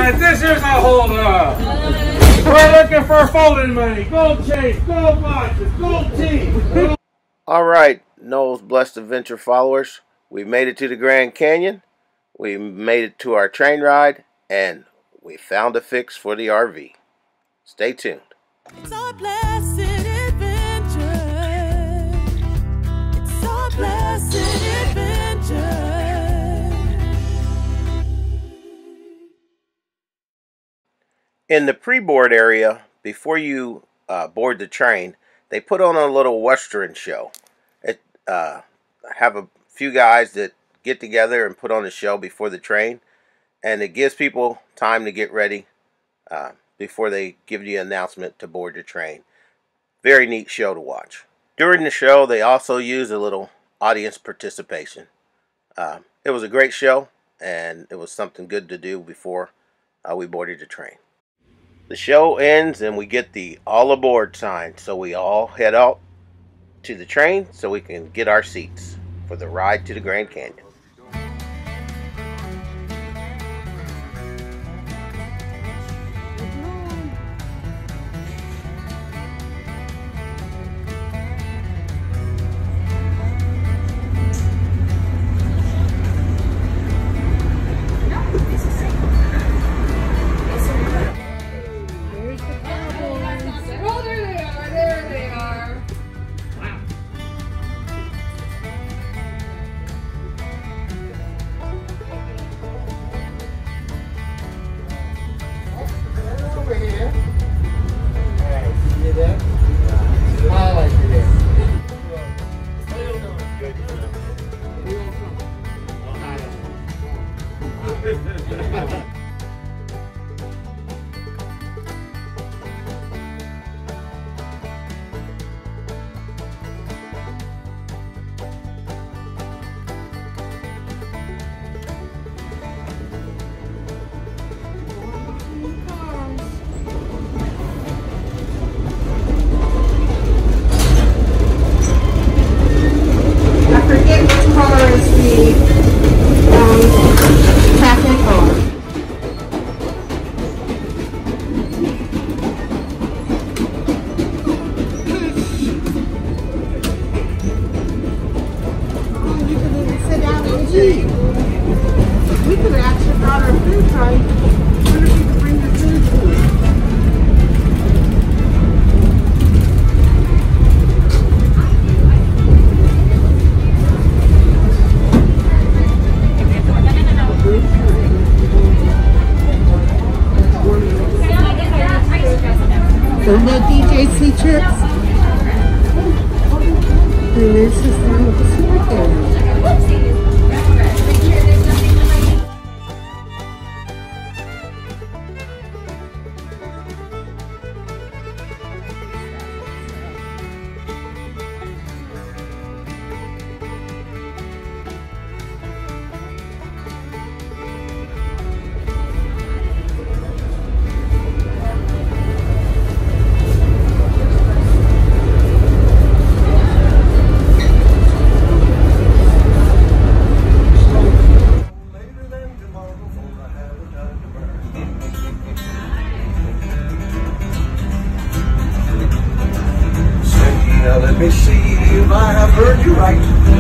Alright, this is a holdup. We're looking for folding money, gold chains, gold watches, gold teeth. Alright, Noel's Blessed Adventure followers. We made it to the Grand Canyon. We made it to our train ride. And we found a fix for the RV. Stay tuned. It's our blessed adventure. It's our blessed adventure. In the pre-board area, before you board the train, they put on a little Western show. It have a few guys that get together and put on a show before the train, and it gives people time to get ready before they give you an announcement to board the train. Very neat show to watch. During the show, they also use a little audience participation. It was a great show, and it was something good to do before we boarded the train. The show ends and we get the all aboard sign, so we all head out to the train so we can get our seats for the ride to the Grand Canyon. We could have actually brought our food right. Wonder if we could bring the food to us. So no DJC chips. And there's just a little snack there. Let me see if I have heard you right.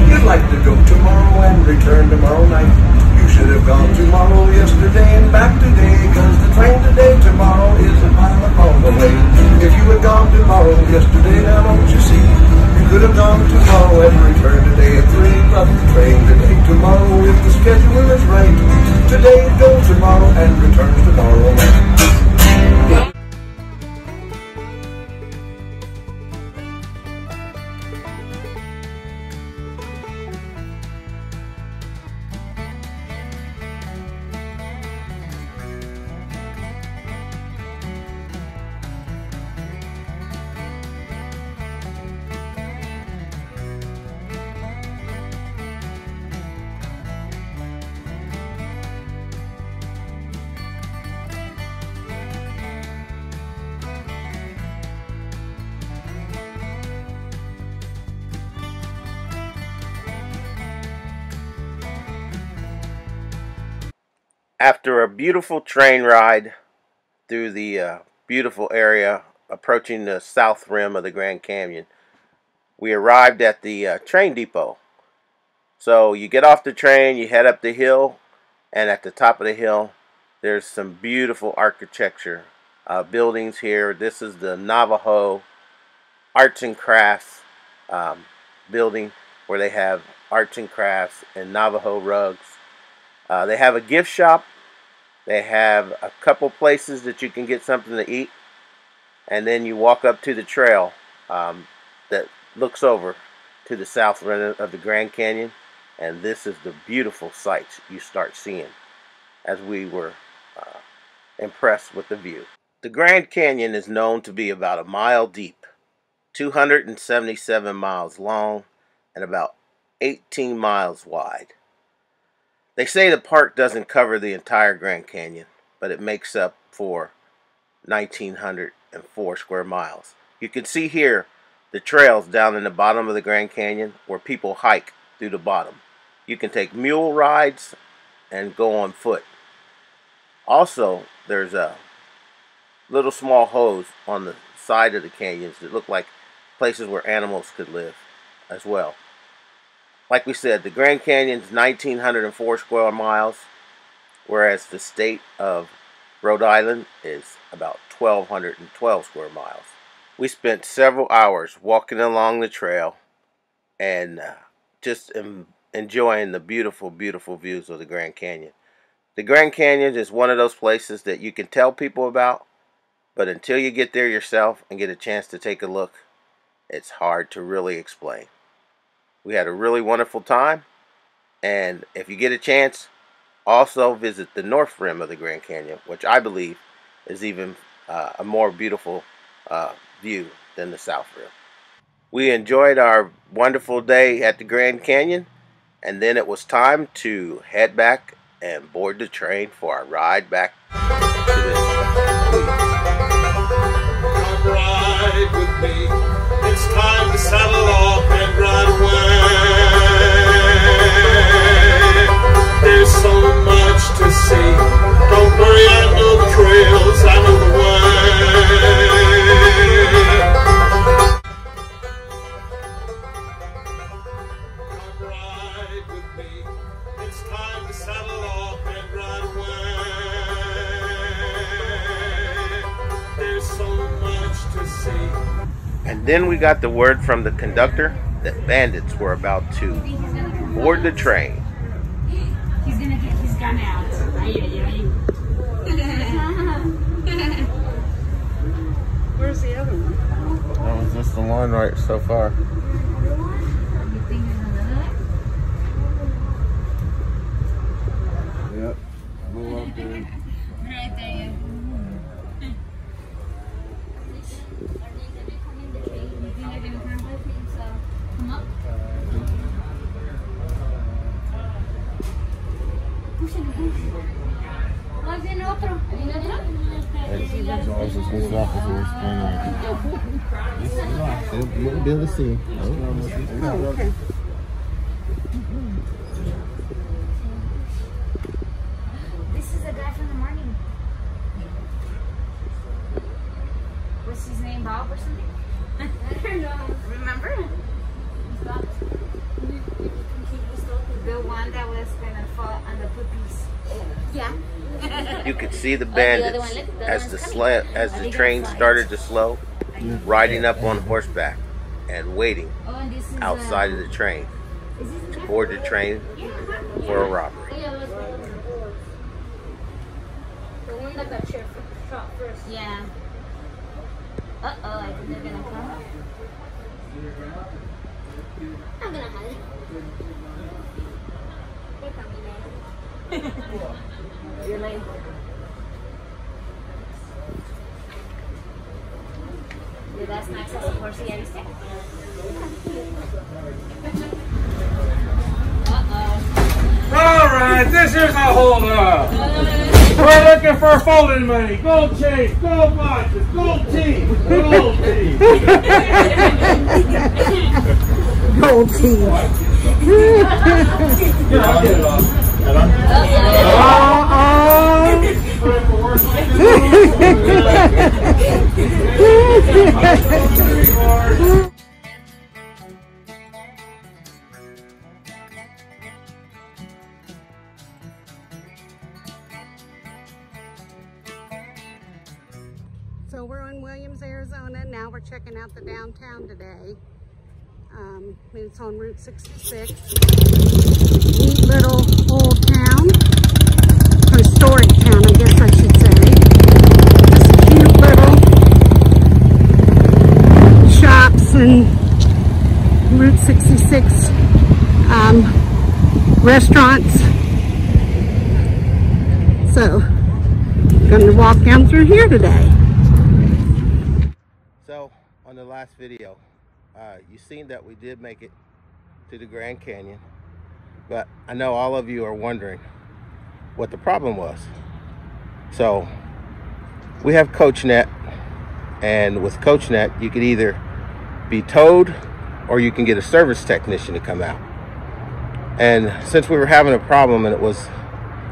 You'd like to go tomorrow and return tomorrow night. You should have gone tomorrow, yesterday, and back today, cause the train today, tomorrow is a mile along the way. If you had gone tomorrow, yesterday, now don't you see? You could have gone tomorrow and returned today at 3 o'clock the train today. Tomorrow, if the schedule is right, today goes tomorrow and returns tomorrow night. After a beautiful train ride through the beautiful area approaching the south rim of the Grand Canyon, we arrived at the train depot. So you get off the train, you head up the hill, and at the top of the hill there's some beautiful architecture buildings here. This is the Navajo Arts and Crafts building, where they have arts and crafts and Navajo rugs. They have a gift shop. They have a couple places that you can get something to eat, and then you walk up to the trail that looks over to the south rim of the Grand Canyon, and this is the beautiful sights you start seeing, as we were impressed with the view. The Grand Canyon is known to be about a mile deep, 277 miles long, and about 18 miles wide. They say the park doesn't cover the entire Grand Canyon, but it makes up for 1,904 square miles. You can see here the trails down in the bottom of the Grand Canyon where people hike through the bottom. You can take mule rides and go on foot. Also, there's a little small hose on the side of the canyons that look like places where animals could live as well. Like we said, the Grand Canyon is 1,904 square miles, whereas the state of Rhode Island is about 1,212 square miles. We spent several hours walking along the trail and just enjoying the beautiful, beautiful views of the Grand Canyon. The Grand Canyon is one of those places that you can tell people about, but until you get there yourself and get a chance to take a look, it's hard to really explain. We had a really wonderful time, and if you get a chance, also visit the north rim of the Grand Canyon, which I believe is even a more beautiful view than the south rim. We enjoyed our wonderful day at the Grand Canyon, and then it was time to head back and board the train for our ride back to the Come ride with me. It's time to saddle off and ride away. There's so much to see. Don't worry, I know the trails, I know the way. Come ride with me. It's time to saddle off and ride away. There's so much to see. And then we got the word from the conductor that bandits were about to board the train. He's gonna get his gun out. Where's the other one? That was just the one right so far. You think there's another one? Yep. Move up there. Right there. Come up. Viene otro. You'll be able to see. Oh, okay. This is a guy from the morning. What's his name, Bob or something? I don't know. Remember? Bob. The one that was gonna fall on the puppies. Yeah. You could see the bandits as the train started to slow, riding up on horseback and waiting outside of the train to board the train for a robbery. The one that got shot first. Yeah. Uh-oh, I think they're gonna come. I'm gonna hide. You're late. ¿Le das snacks a su horse, ya viste? Alright, this is a holdup. We're looking for folding money, gold chains, gold watches, gold teeth, gold teeth. Gold teeth. Here, I'll get it off. So we're in Williams, Arizona. Now we're checking out the downtown today. It's on Route 66. Neat little old town. Historic town, I guess I should say. Just cute little shops and Route 66 restaurants. So, going to walk down through here today. So, on the last video, you seen that we did make it to the Grand Canyon, but I know all of you are wondering what the problem was. So, we have CoachNet, and with CoachNet, you could either be towed or you can get a service technician to come out. And since we were having a problem and it was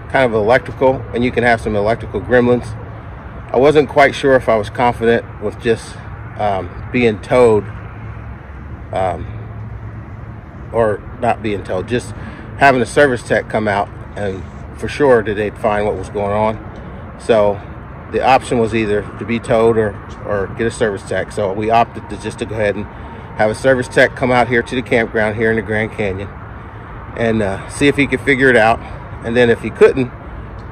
kind of electrical, and you can have some electrical gremlins, I wasn't quite sure if I was confident with just being towed, or not being towed, just having a service tech come out and for sure that they'd find what was going on. So the option was either to be towed or get a service tech. So we opted to just to go ahead and have a service tech come out here to the campground here in the Grand Canyon and see if he could figure it out. And then if he couldn't,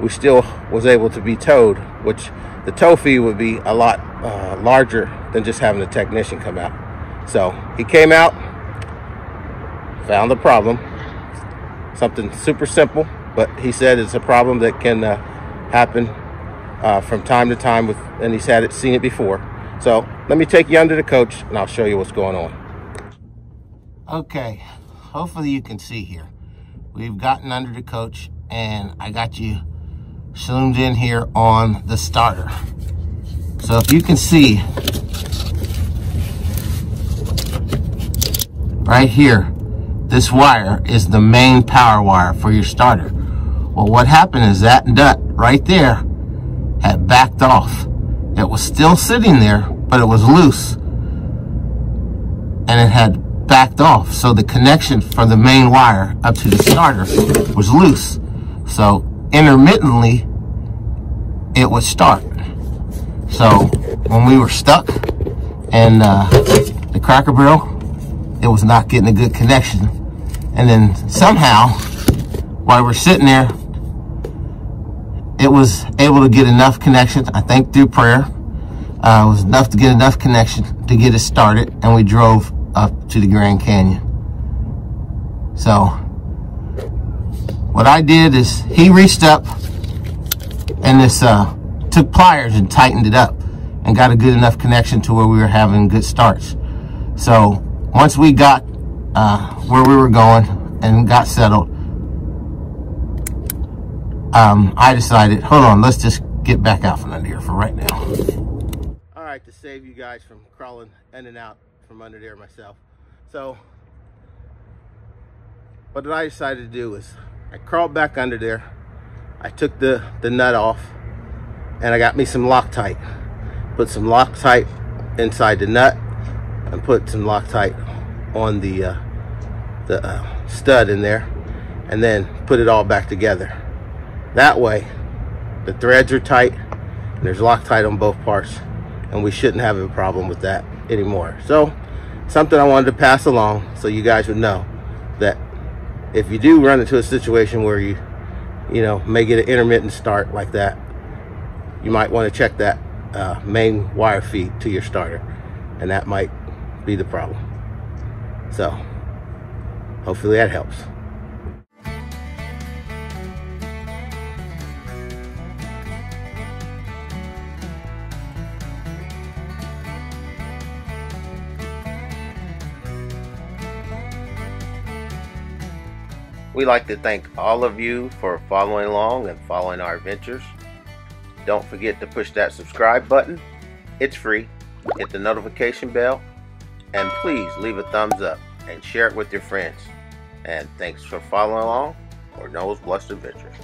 we still was able to be towed, which the tow fee would be a lot larger than just having a technician come out. So he came out, found the problem, something super simple, but he said it's a problem that can happen from time to time and he's seen it before. So let me take you under the coach and I'll show you what's going on. Okay, hopefully you can see here. We've gotten under the coach and I got you zoomed in here on the starter. So if you can see right here, this wire is the main power wire for your starter. Well, what happened is that nut right there had backed off. It was still sitting there, but it was loose and it had backed off. So the connection for the main wire up to the starter was loose. So intermittently it would start. So when we were stuck and the Cracker Barrel, it was not getting a good connection. And then somehow while we're sitting there, it was able to get enough connection, I think through prayer. It was enough to get enough connection to get it started, and we drove up to the Grand Canyon. So what I did is he reached up and this took pliers and tightened it up and got a good enough connection to where we were having good starts. So once we got where we were going and got settled, I decided, hold on, let's just get back out from under here for right now. All right, to save you guys from crawling in and out from under there myself. So what I decided to do is I crawled back under there. I took the nut off and I got me some Loctite. Put some Loctite inside the nut and put some Loctite on the stud in there, and then put it all back together. That way the threads are tight and there's Loctite on both parts, and we shouldn't have a problem with that anymore. So something I wanted to pass along so you guys would know that if you do run into a situation where you know, may get an intermittent start like that, you might want to check that main wire feed to your starter, and that might be the problem. So hopefully that helps. We'd like to thank all of you for following along and following our adventures. Don't forget to push that subscribe button. It's free. Hit the notification bell. And please leave a thumbs up and share it with your friends. And thanks for following along. or Noah's Blessed Adventures.